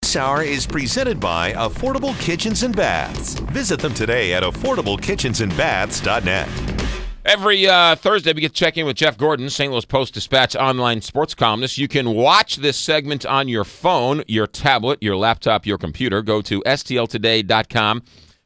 This hour is presented by Affordable Kitchens and Baths. Visit them today at affordablekitchensandbaths.net. Every Thursday, we get to check in with Jeff Gordon, St. Louis Post-Dispatch online sports columnist. You can watch this segment on your phone, your tablet, your laptop, your computer. Go to stltoday.com.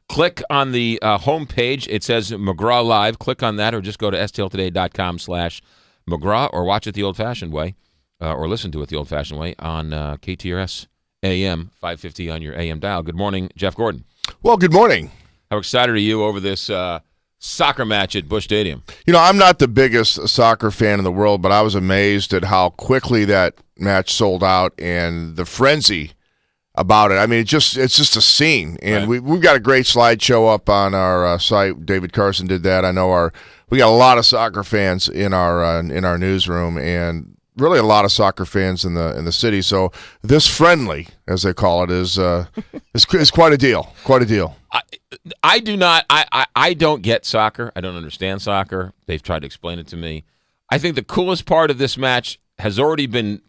Click on the homepage. It says McGraw Live. Click on that, or just go to stltoday.com/McGraw, or watch it the old-fashioned way, or listen to it the old-fashioned way on KTRS AM 550 on your AM dial. Good morning, Jeff Gordon. Well, good morning. How excited are you over this soccer match at Busch Stadium? You know, I'm not the biggest soccer fan in the world, but I was amazed at how quickly that match sold out and the frenzy about it. I mean, it's just a scene, and right. We've got a great slideshow up on our site. David Carson did that. I know we got a lot of soccer fans in our newsroom, and really a lot of soccer fans in the city. So this friendly, as they call it, is quite a deal. Quite a deal. I do not. I don't get soccer. I don't understand soccer. They've tried to explain it to me. I think the coolest part of this match has already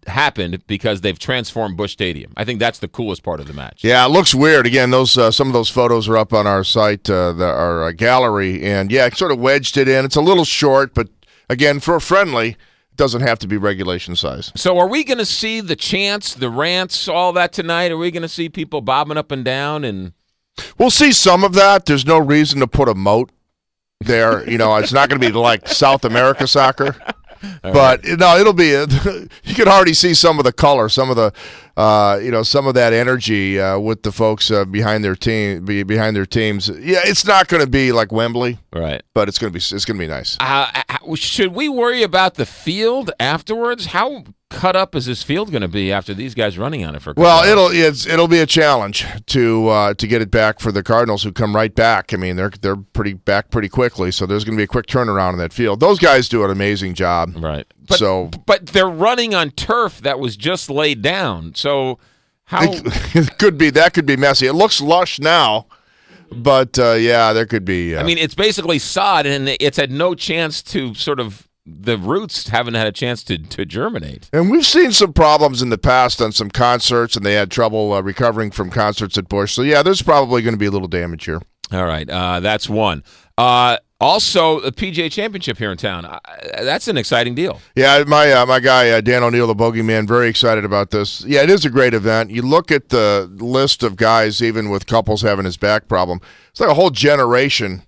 happened because they've transformed Busch Stadium. I think that's the coolest part of the match. Yeah, it looks weird. Again, some of those photos are up on our site, our gallery, and yeah, it sort of wedged it in. It's a little short, but again, for a friendly, it doesn't have to be regulation size. So are we going to see the chants, the rants, all that tonight? Are we going to see people bobbing up and down? And we'll see some of that. There's no reason to put a moat there. You know, it's not going to be like South America soccer. But no, it'll be. You can already see some of the color, some of the, some of that energy with the folks behind their teams. Yeah, it's not going to be like Wembley, right? But it's going to be nice. Should we worry about the field afterwards? How cut up is this field going to be after these guys running on it for a couple hours? It'll be a challenge to get it back for the Cardinals, who come right back. I mean, they're pretty quickly, so there's going to be a quick turnaround in that field. Those guys do an amazing job, right? But they're running on turf that was just laid down, so how it could be messy. It looks lush now. But, there could be. I mean, it's basically sod, and it's had no chance to the roots haven't had a chance to germinate. And we've seen some problems in the past on some concerts, and they had trouble recovering from concerts at Busch. So, yeah, there's probably going to be a little damage here. All right, that's one. Also, the PGA Championship here in town. That's an exciting deal. Yeah, my guy, Dan O'Neill, the bogeyman, very excited about this. Yeah, it is a great event. You look at the list of guys, even with couples having his back problem, it's like a whole generation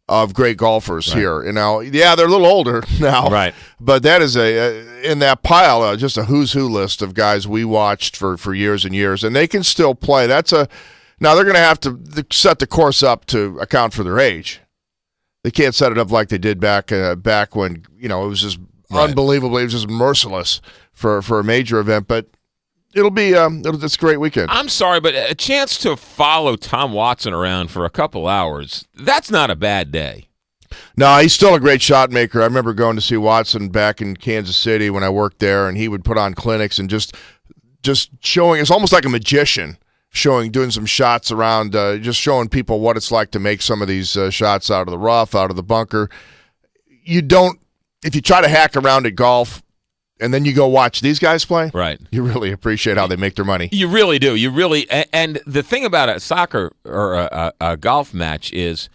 of great golfers here. You know, yeah, they're a little older now. Right. But that is in that pile, just a who's who list of guys we watched for years and years, and they can still play. Now they're going to have to set the course up to account for their age. They can't set it up like they did back when, it was just unbelievable. It was just merciless for a major event. But it'll be it's a great weekend. I'm sorry, but a chance to follow Tom Watson around for a couple hours, that's not a bad day. No, he's still a great shot maker. I remember going to see Watson back in Kansas City when I worked there, and he would put on clinics and just showing. It's almost like a magician. Doing some shots around, just showing people what it's like to make some of these shots out of the rough, out of the bunker. If you try to hack around at golf and then you go watch these guys play, right? You really appreciate how they make their money. You really do. You really, and the thing about a soccer or a golf match is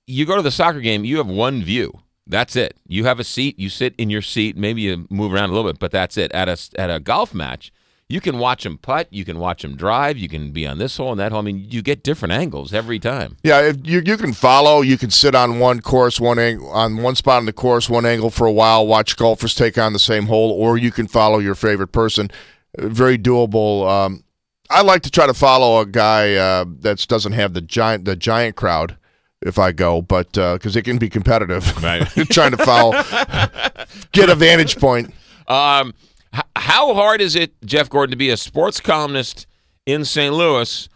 you go to the soccer game, you have one view. That's it. You have a seat, you sit in your seat, maybe you move around a little bit, but that's it. At a golf match, you can watch them putt. You can watch them drive. You can be on this hole and that hole. I mean, you get different angles every time. Yeah, if you can follow. You can sit on one course, on one spot on the course, one angle for a while, watch golfers take on the same hole, or you can follow your favorite person. Very doable. I like to try to follow a guy that doesn't have the giant crowd if I go, but because it can be competitive. Right. Trying to get a vantage point. How hard is it, Jeff Gordon, to be a sports columnist in St. Louis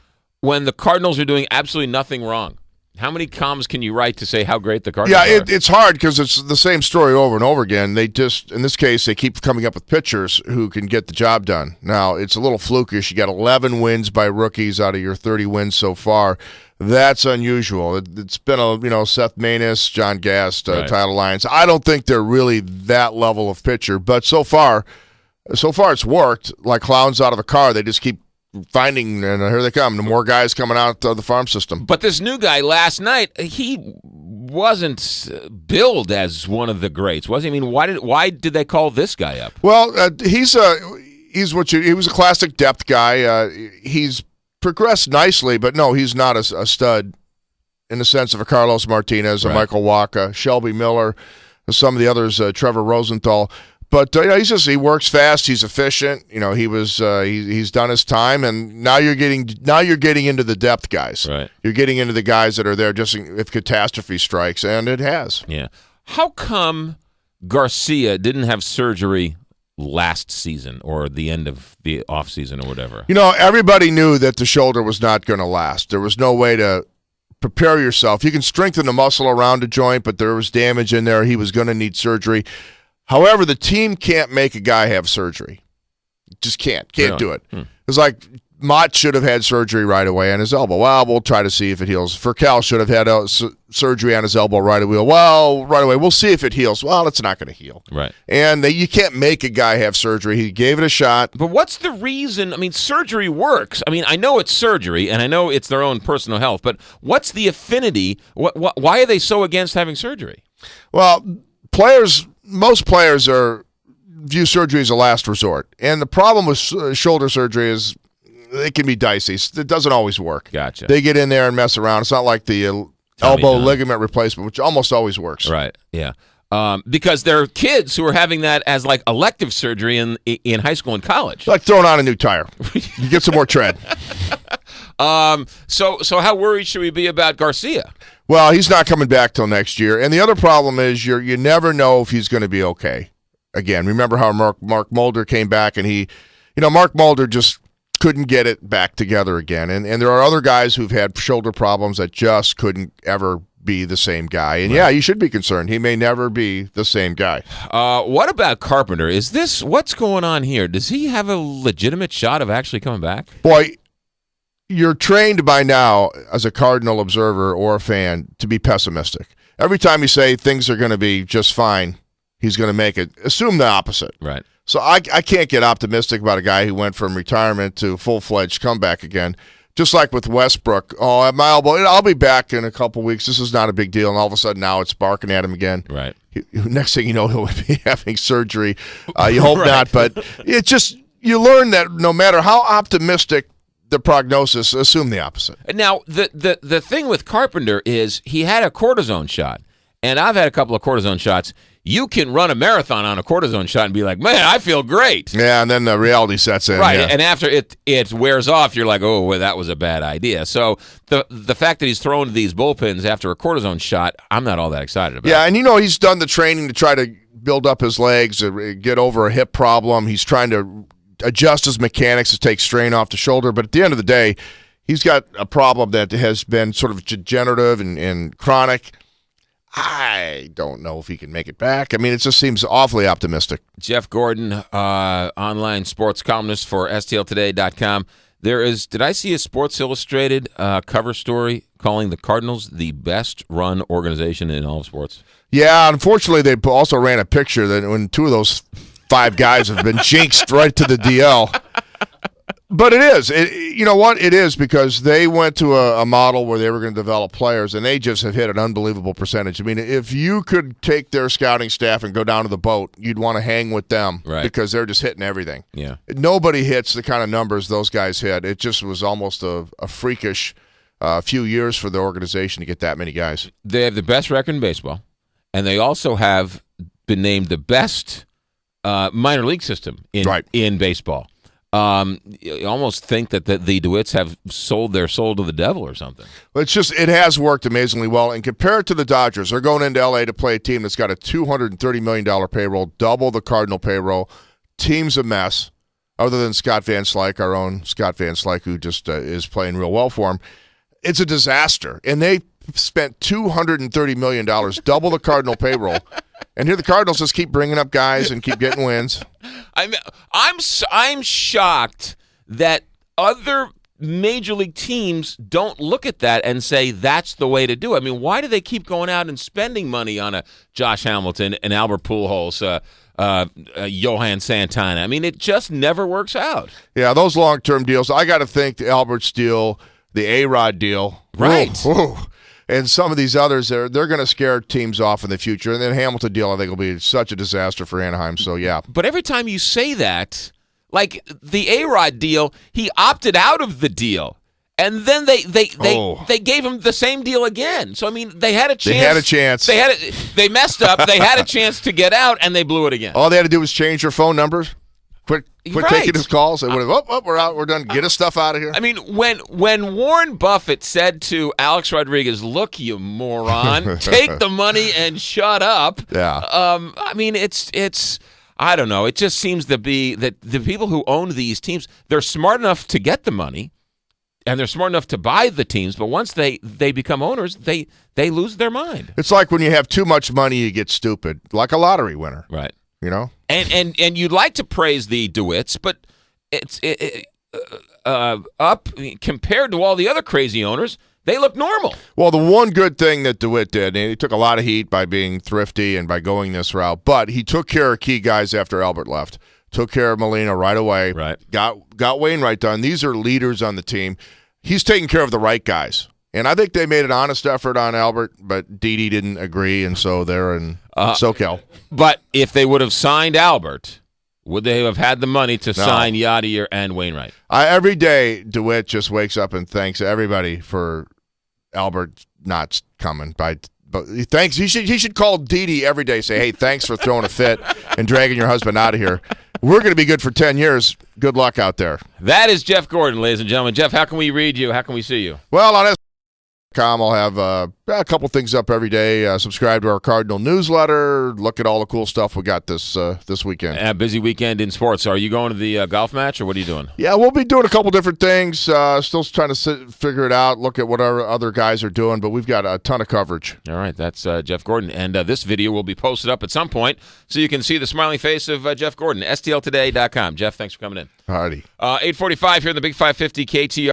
when the Cardinals are doing absolutely nothing wrong? How many columns can you write to say how great the Cardinals are? It's hard because it's the same story over and over again. They just, in this case, they keep coming up with pitchers who can get the job done. Now, it's a little flukish. You got 11 wins by rookies out of your 30 wins so far. That's unusual. It's been Seth Maness, John Gast, Tyler Lyons. I don't think they're really that level of pitcher, but so far So far, it's worked. Like clowns out of a car, they just keep finding, and here they come. The more guys coming out of the farm system. But this new guy last night, he wasn't billed as one of the greats, was he? I mean, why did they call this guy up? Well, he was a classic depth guy. He's progressed nicely, but no, he's not a stud in the sense of a Carlos Martinez, a Michael Wacha, Shelby Miller, some of the others, Trevor Rosenthal. But he works fast. He's efficient. He's done his time, and now you're getting into the depth guys. Right. You're getting into the guys that are there just if catastrophe strikes, and it has. Yeah. How come Garcia didn't have surgery last season or the end of the offseason or whatever? Everybody knew that the shoulder was not going to last. There was no way to prepare yourself. You can strengthen the muscle around a joint, but there was damage in there. He was going to need surgery. However, the team can't make a guy have surgery. Just can't do it. It's like Mott should have had surgery right away on his elbow. Well, we'll try to see if it heals. Furcal should have had surgery on his elbow right away. Well, right away, we'll see if it heals. Well, it's not going to heal. Right. And you can't make a guy have surgery. He gave it a shot. But what's the reason? I mean, surgery works. I mean, I know it's surgery, and I know it's their own personal health, but what's the affinity? Why are they so against having surgery? Well, most players view surgery as a last resort. And the problem with shoulder surgery is it can be dicey. It doesn't always work. Gotcha. They get in there and mess around. It's not like the elbow ligament replacement, which almost always works. Right, yeah. Because there are kids who are having that as like elective surgery in high school and college. It's like throwing on a new tire. You get some more tread. So how worried should we be about Garcia? Well, he's not coming back till next year. And the other problem is you never know if he's going to be okay. Again, remember how Mark Mulder came back and Mark Mulder just couldn't get it back together again. And there are other guys who've had shoulder problems that just couldn't ever be the same guy. And yeah, you should be concerned. He may never be the same guy. What about Carpenter? What's going on here? Does he have a legitimate shot of actually coming back? Boy, you're trained by now as a Cardinal observer or a fan to be pessimistic. Every time you say things are going to be just fine, he's going to make it. Assume the opposite. Right. So I can't get optimistic about a guy who went from retirement to full-fledged comeback again. Just like with Westbrook. Oh, at my elbow, I'll be back in a couple weeks. This is not a big deal. And all of a sudden now it's barking at him again. Right. Next thing you know, he'll be having surgery. You hope right. not. But it's just, you learn that no matter how optimistic the prognosis, assume the opposite. Now, the thing with Carpenter is he had a cortisone shot. And I've had a couple of cortisone shots. You can run a marathon on a cortisone shot and be like, man, I feel great. Yeah, and then the reality sets in. Right, yeah. and after it wears off, you're like, oh, well, that was a bad idea. So the fact that he's throwing these bullpens after a cortisone shot, I'm not all that excited about. Yeah, and he's done the training to try to build up his legs, get over a hip problem. He's trying to adjust his mechanics to take strain off the shoulder. But at the end of the day, he's got a problem that has been sort of degenerative and chronic. I don't know if he can make it back. I mean, it just seems awfully optimistic. Jeff Gordon, online sports columnist for STLtoday.com. Did I see a Sports Illustrated cover story calling the Cardinals the best-run organization in all of sports? Yeah, unfortunately, they also ran a picture that when two of those 5 guys have been jinxed right to the DL. But it is. You know what? It is because they went to a model where they were going to develop players, and they just have hit an unbelievable percentage. I mean, if you could take their scouting staff and go down to the boat, you'd want to hang with them because they're just hitting everything. Yeah. Nobody hits the kind of numbers those guys hit. It just was almost a freakish few years for the organization to get that many guys. They have the best record in baseball, and they also have been named the best minor league system in baseball. You almost think that the DeWitts have sold their soul to the devil or something. Well, it has worked amazingly well. And compared to the Dodgers, they're going into L.A. to play a team that's got a $230 million payroll, double the Cardinal payroll. Team's a mess, other than Scott Van Slyke, our own Scott Van Slyke, who just is playing real well for him. It's a disaster. And they spent $230 million, double the Cardinal payroll. And here the Cardinals just keep bringing up guys and keep getting wins. I'm shocked that other major league teams don't look at that and say that's the way to do it. I mean, why do they keep going out and spending money on a Josh Hamilton, an Albert Pujols, Johan Santana? I mean, it just never works out. Yeah, those long-term deals. I got to think the Albert deal, the A-Rod deal. Right. Whoa. And some of these others, they're going to scare teams off in the future. And then Hamilton deal, I think, will be such a disaster for Anaheim. So, yeah. But every time you say that, like the A-Rod deal, he opted out of the deal. And then they gave him the same deal again. So, I mean, they had a chance. They messed up. They had a chance to get out, and they blew it again. All they had to do was change their phone numbers. Quit taking his calls. They would have, we're out, we're done. Get his stuff out of here. I mean, when Warren Buffett said to Alex Rodriguez, "Look, you moron, take the money and shut up." Yeah. I mean, it's I don't know. It just seems to be that the people who own these teams, they're smart enough to get the money, and they're smart enough to buy the teams. But once they become owners, they lose their mind. It's like when you have too much money, you get stupid, like a lottery winner. Right. You know? And you'd like to praise the DeWitts, but it's up compared to all the other crazy owners, they look normal. Well, the one good thing that DeWitt did, and he took a lot of heat by being thrifty and by going this route, but he took care of key guys after Albert left. Took care of Molina right away. Right. Got Wainwright done. These are leaders on the team. He's taking care of the right guys. And I think they made an honest effort on Albert, but Didi didn't agree, and so they're in SoCal. But if they would have signed Albert, would they have had the money to sign Yadier and Wainwright? Every day, DeWitt just wakes up and thanks everybody for Albert not coming. But thanks. He should call Didi every day, say, "Hey, thanks for throwing a fit and dragging your husband out of here. We're going to be good for 10 years. Good luck out there." That is Jeff Gordon, ladies and gentlemen. Jeff, how can we read you? How can we see you? Well, on I'll have a couple things up every day. Subscribe to our Cardinal newsletter. Look at all the cool stuff we got this weekend. A busy weekend in sports. Are you going to the golf match, or what are you doing? Yeah, we'll be doing a couple different things. Still trying to figure it out, look at what our other guys are doing, but we've got a ton of coverage. All right, that's Jeff Gordon. And this video will be posted up at some point so you can see the smiling face of Jeff Gordon, stltoday.com. Jeff, thanks for coming in. Alrighty. 8:45 here in the Big 550 KTR.